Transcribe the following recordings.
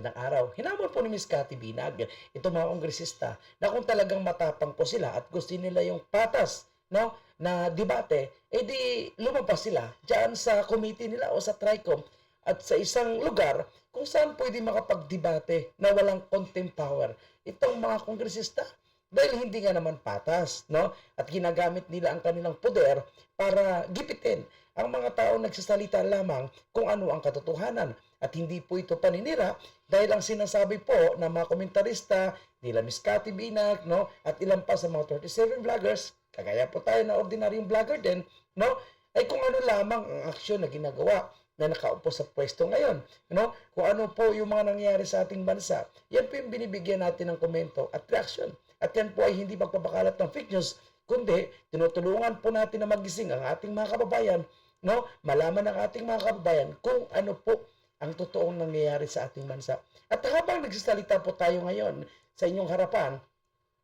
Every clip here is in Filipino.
ng araw, hinamon po ni Miss Cathy Binag, ito mga kongresista, na kung talagang matapang po sila at gusto nila yung patas, no, na debate, edi lumabas sila diyan sa committee nila o sa TRICOM at sa isang lugar kung saan pwede makapagdebate na walang contempt power itong mga kongresista dahil hindi nga naman patas, no? At ginagamit nila ang kanilang poder para gipitin ang mga tao nagsasalita lamang kung ano ang katotohanan. At hindi po ito paninira dahil ang sinasabi po ng mga komentarista nila Miss Cathy Binag, no, at ilan pa sa mga 37 vloggers, kagaya po tayo na ordinaryong vlogger din, no, ay kung ano lamang ang aksyon na ginagawa na nakaupo sa pwesto ngayon, no? Kung ano po yung mga nangyayari sa ating bansa, yan po yung binibigyan natin ng komento at reaction. At yan po ay hindi magpapakalat ng fake news, kundi tinutulungan po natin na magising ang ating mga kababayan, no? Malaman ng ating mga kababayan kung ano po ang totoong nangyayari sa ating bansa. At habang nagsasalita po tayo ngayon sa inyong harapan,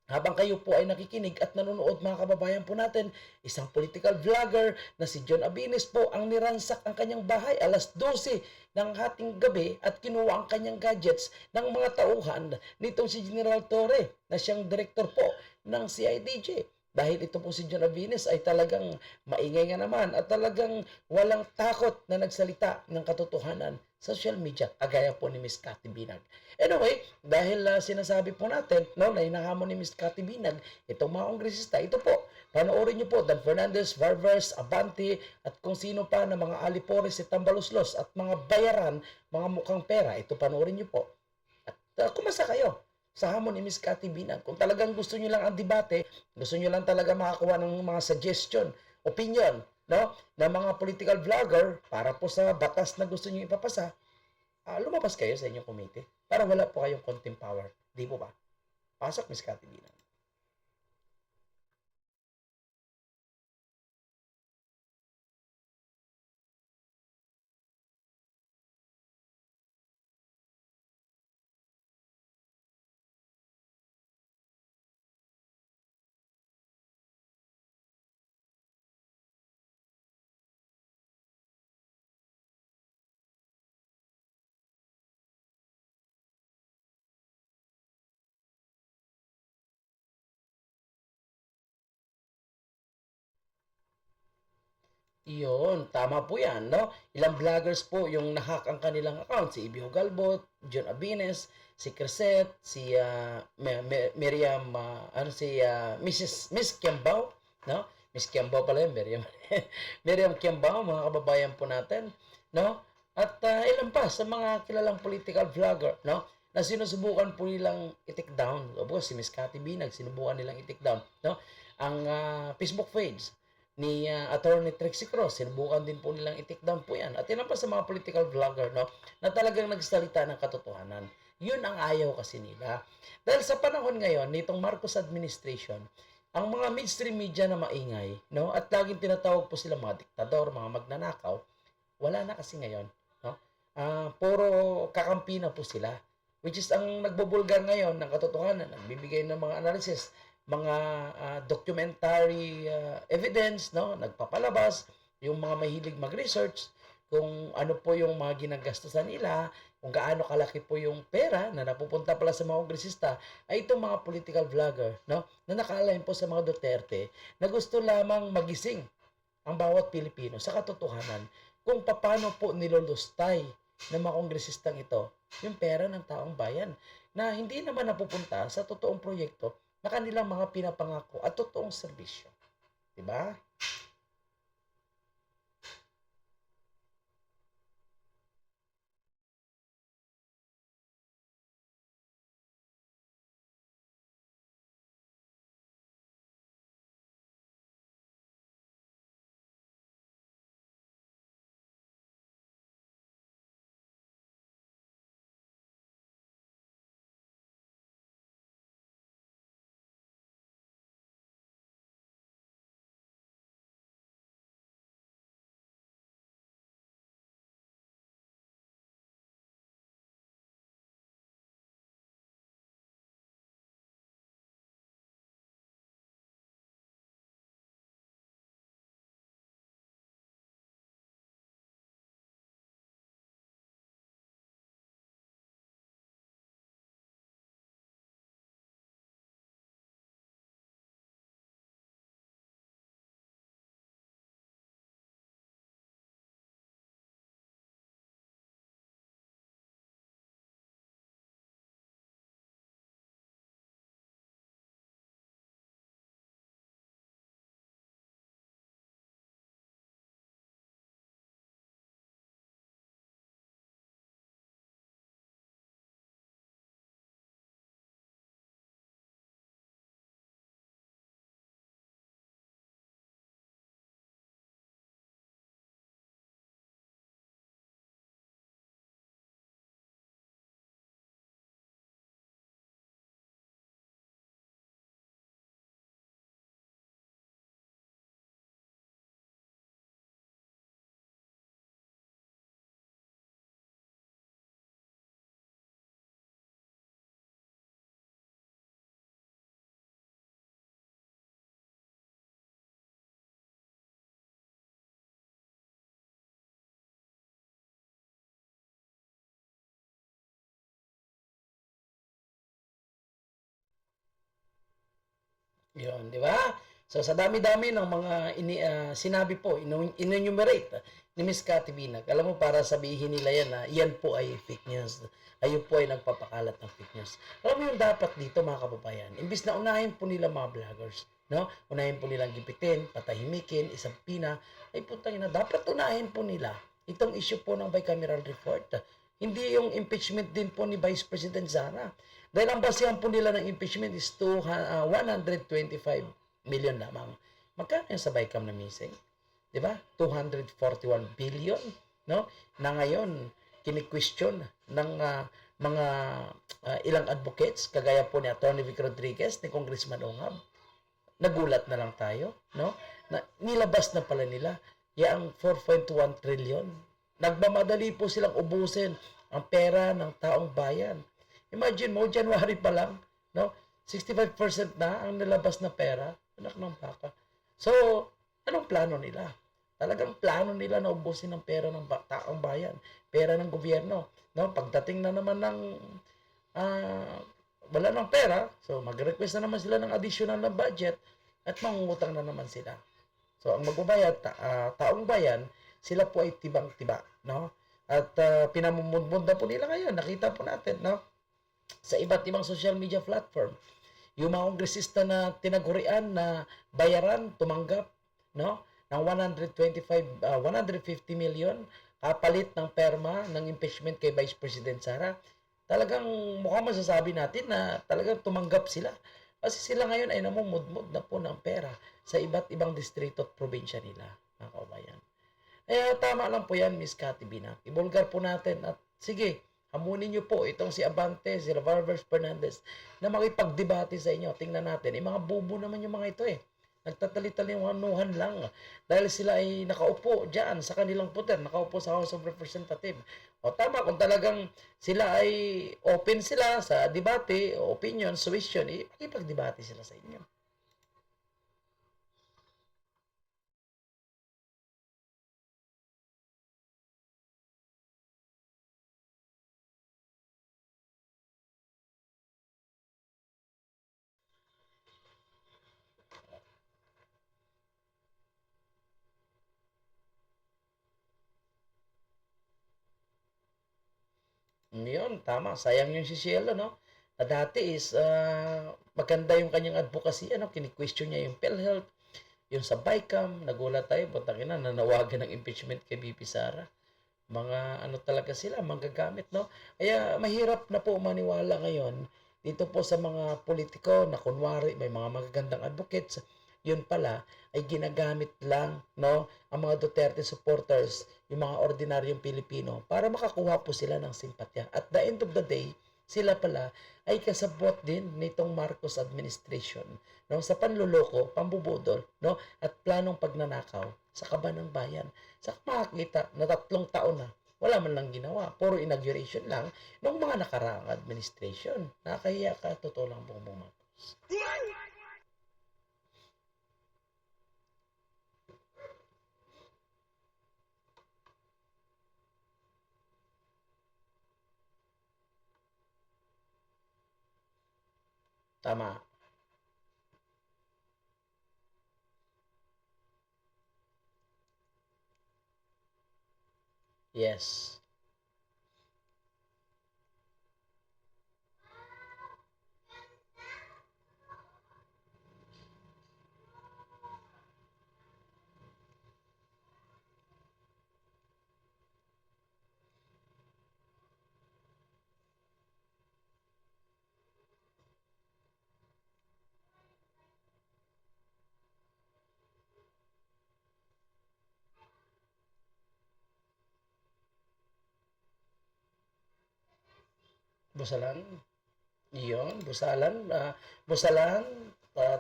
habang kayo po ay nakikinig at nanonood mga kababayan po natin, isang political vlogger na si John Abines po ang niransak ang kanyang bahay alas 12 ng hating gabi at kinuha ang kanyang gadgets ng mga tauhan nitong si General Torre na siyang director po ng CIDJ. Dahil ito po si John Abines ay talagang maingay nga naman at talagang walang takot na nagsalita ng katotohanan sa social media, kagaya po ni Miss Cathy Binag. Anyway, dahil sinasabi po natin no, na hinahamon ni Miss Cathy Binag, itong mga kongresista, ito po, panoorin niyo po, Dan Fernandez, Varvers, Abante, at kung sino pa na mga alipores si Tambaluslos at mga bayaran, mga mukhang pera, ito panoorin niyo po. At kumasa kayo sa hamon ni Miss Cathy Binag. Kung talagang gusto niyo lang ang debate, gusto niyo lang talaga makakuha ng mga suggestion, opinion, no, ng mga political vlogger para po sa batas na gusto niyo ipapasa, lumabas kayo sa inyong committee para wala po kayong contempt power. Di po ba? Pasok, Miss Cathy Binag. Iyon, tama po yan, no? Ilang vloggers po yung nahack ang kanilang account. Si Ibi Hugalbot, John Abines, si Crescent, si Miriam, ano si Miss Kiambao, no? Miss Kiambao pala yun, Miriam. Miriam Kiambao, mga kababayan po natin, no? At ilan pa sa mga kilalang political vlogger, no? Na sinusubukan po nilang i-take down. Of course, si Miss Cathy Binag, sinubukan nilang i-take down, no? Ang Facebook page ni Attorney Trixie Cross. Sinubukan din po nilang i-take down po yan. At yan pa sa mga political vlogger, no, na talagang nagsalita ng katotohanan. Yun ang ayaw kasi nila. Dahil sa panahon ngayon, nitong Marcos administration, ang mga mainstream media na maingay, no, at laging tinatawag po sila mga diktador, mga magnanakaw, wala na kasi ngayon. No? Puro kakampi na po sila. Which is ang nagbubulgar ngayon ng katotohanan, nagbibigay ng mga analysis, mga documentary evidence, no? Nagpapalabas, yung mga mahilig mag-research, kung ano po yung mga ginagastusan nila, kung gaano kalaki po yung pera na napupunta pala sa mga kongresista, ay itong mga political vlogger, no? Na naka-align po sa mga Duterte, na gusto lamang magising ang bawat Pilipino sa katotohanan kung paano po nilolustay ng mga kongresistang ito yung pera ng taong bayan na hindi naman napupunta sa totoong proyekto na kanilang mga pinapangako at totoong serbisyo. Diba? Yun, di ba? So sa dami-dami ng mga sinabi po, in-enumerate ni Miss Cathy Binag, alam mo para sabihin nila yan na yan po ay fake news. Ayun po ay nagpapakalat ng fake news. Alam mo yung dapat dito mga kababayan, imbis na unahin po nila mga vloggers, no? Unahin po nilang gipitin, patahimikin, isang pina, ay putang ina, dapat unahin po nila itong issue po ng bicameral report. Hindi yung impeachment din po ni Vice President Sara. Dahil ang basehan po nila ng impeachment is 125 million lamang. Magkano yung sa BICAM na missing? 'Di ba? 241 billion, no? Na ngayon kini-question ng mga ilang advocates kagaya po ni Attorney Vic Rodriguez, ni Congressman Ongab. Nagulat na lang tayo, no? Na nilabas na pala nila yang 4.1 trillion. Nagmamadali po silang ubusin ang pera ng taong bayan. Imagine mo, January pa lang, no? 65% na ang nilabas na pera. Anak ng baka. So, anong plano nila? Talagang plano nila na ubusin ang pera ng taong bayan, pera ng gobyerno. No? Pagdating na naman ng uh, wala ng pera, so mag-request na naman sila ng additional na budget at mangungutang na naman sila. So, ang magbabayad, taong bayan, sila po ay tibang-tiba, no? At pinamumundmunda po nila ngayon, nakita po natin, no? Sa iba't ibang social media platform. Yung mga kongresista na tinagurian na bayaran, tumanggap, no? Ng 150 million kapalit ng perma ng impeachment kay Vice President Sara. Talagang mukhang masasabi natin na talagang tumanggap sila. Kasi sila ngayon ay namumudmud na po ng pera sa iba't ibang distrito at probinsya nila, mga kabayan. Kaya tama lang po yan, Miss Cathy Binac. Ibulgar po natin at sige, hamunin niyo po itong si Abante, si Revolvers Fernandez na makipagdebate sa inyo. Tingnan natin. Mga bubo naman yung mga ito eh. Nagtatali-taliwanuhan lang dahil sila ay nakaupo dyan sa kanilang puter, nakaupo sa House of Representatives. O tama, kung talagang sila ay open sila sa debate, opinion, suggestion, makipagdebate sila sa inyo. Yun, tama. Sayang yung si Cielo, no? Na dati is, maganda yung kanyang advocacy, ano, kini-question niya yung PhilHealth, yung sa BICAM, nagulat tayo, putang ina, nanawagan ng impeachment kay BP Sara. Mga ano talaga sila, manggagamit, no? Kaya mahirap na po maniwala ngayon dito po sa mga politiko na kunwari may mga magagandang advocates, yun pala ay ginagamit lang, no, ang mga Duterte supporters, yung mga ordinaryong Pilipino para makakuha po sila ng simpatya. At the end of the day, sila pala ay kasabot din nitong Marcos administration, no, sa panluloko, pambubudol, no, at planong pagnanakaw sa kaban ng bayan. Sa makakita na 3 taon na wala man lang ginawa. Puro inauguration lang ng mga nakaraang administration. Nakakahiya ka, totoo lang Bongbong Marcos. Tama. Yes. Busalan. Iyon, busalan,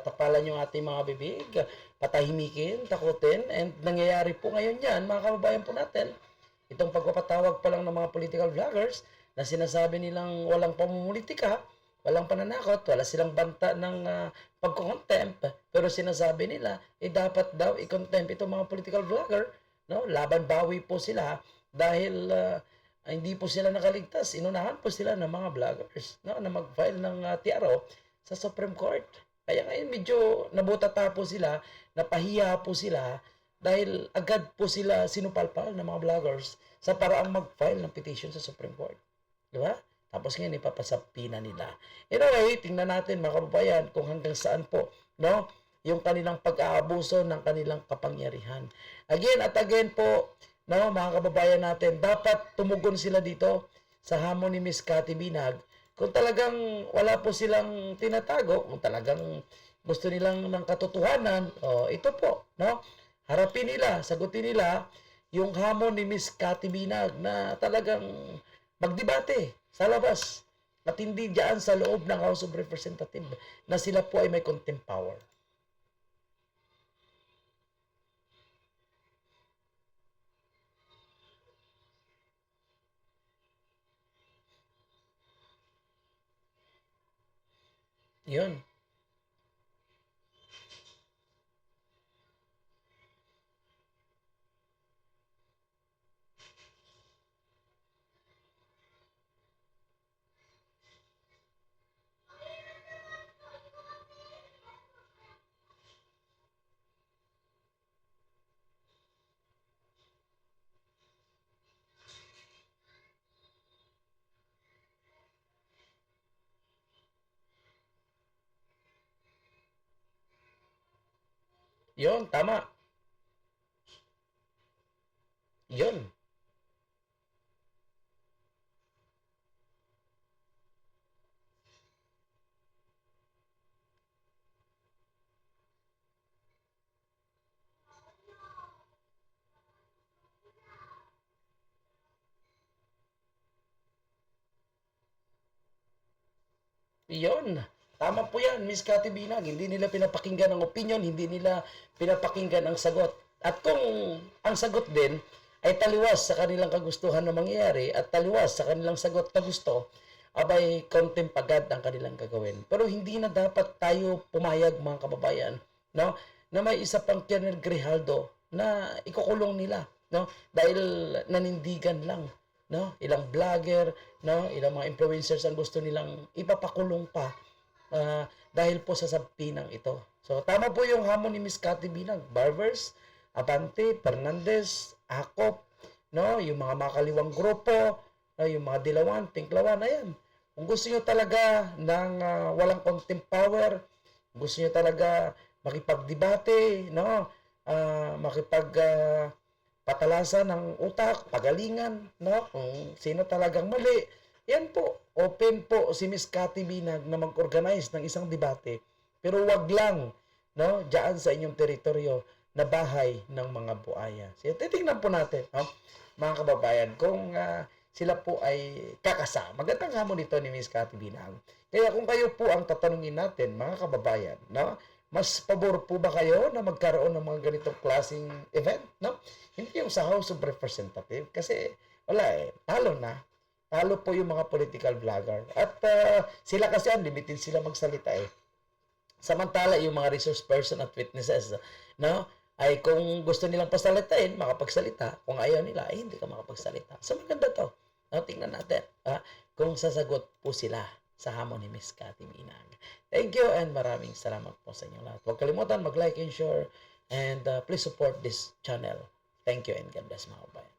tapalan yung ating mga bibig, patahimikin, takutin, and nangyayari po ngayon yan, mga kababayan po natin, itong pagpapatawag pa lang ng mga political vloggers na sinasabi nilang walang pamumulitika, walang pananakot, wala silang banta ng pagko-contempt, pero sinasabi nila, dapat daw i-contempt itong mga political vlogger, no? Laban bawi po sila dahil hindi po sila nakaligtas. Inunahan po sila ng mga vloggers, no, na mag-file ng TRO sa Supreme Court. Kaya ngayon medyo nabutata po sila, napahiya po sila dahil agad po sila sinupalpal ng mga vloggers sa paraang mag-file ng petition sa Supreme Court. Di ba? Tapos ngayon ipapasapi na nila. Anyway, tingnan natin mga kababayan kung hanggang saan po, no? Yung kanilang pag-aabuso ng kanilang kapangyarihan. Again at again po, no, mga kababayan natin, dapat tumugon sila dito sa hamon ni Miss Cathy Binag. Kung talagang wala po silang tinatago, kung talagang gusto nilang ng katotohanan, ito po, no? Harapin nila, sagutin nila yung hamon ni Miss Cathy Binag na talagang magdebate sa labas at hindi diyan sa loob ng House of Representatives na sila po ay may contempt power. Yun. Yun, tama. Yun. Yun. Tama po yan, Miss Cathy Binag. Hindi nila pinapakinggan ang opinion, hindi nila pinapakinggan ang sagot. At kung ang sagot din ay taliwas sa kanilang kagustuhan na mangyayari at taliwas sa kanilang sagot na gusto, abay contempt agad ang kanilang gagawin. Pero hindi na dapat tayo pumayag mga kababayan, no? Na may isa pang Colonel Grijaldo na ikukulong nila, no? Dahil nanindigan lang, no? Ilang vlogger, no? Ilang mga influencers ang gusto nilang ipapakulong pa dahil po sa sabpinang ito. So tama po yung hamon ni Miss Cathy Binag, Barbers, Abante, Fernandez, Akop, no? Yung mga makaliwang grupo, yung mga Dilawan, Tinklawan, ayan. Kung gusto niyo talaga ng walang contempt power, gusto niyo talaga makipagdebate, no? Makipag patalasan ng utak, pagalingan, no? Kung sino talagang mali. Yan po, open po si Miss Cathy Binag na mag-organize ng isang debate. Pero wag lang, no? Diyan sa inyong teritoryo na bahay ng mga buaya. So, titingnan po natin, no? Mga kababayan, kung sila po ay kakasa. Magandang hamon nito ni Miss Cathy Binag. Kaya kung kayo po ang tatanungin natin, mga kababayan, no? Mas pabor po ba kayo na magkaroon ng mga ganitong klaseng event, no? Hindi yung sa House of Representatives kasi wala talo na. Talo po yung mga political vlogger. At sila kasi unlimited sila magsalita eh. Samantala yung mga resource person at witnesses, no? Ay kung gusto nilang pasalitain, makapagsalita. Kung ayaw nila, ay hindi ka makapagsalita. So maganda to. No, tingnan natin kung sasagot po sila sa hamon ni Miss Cathy Binag. Thank you and maraming salamat po sa inyo lahat. Huwag kalimutan mag-like and share and please support this channel. Thank you and God bless mga kabayan.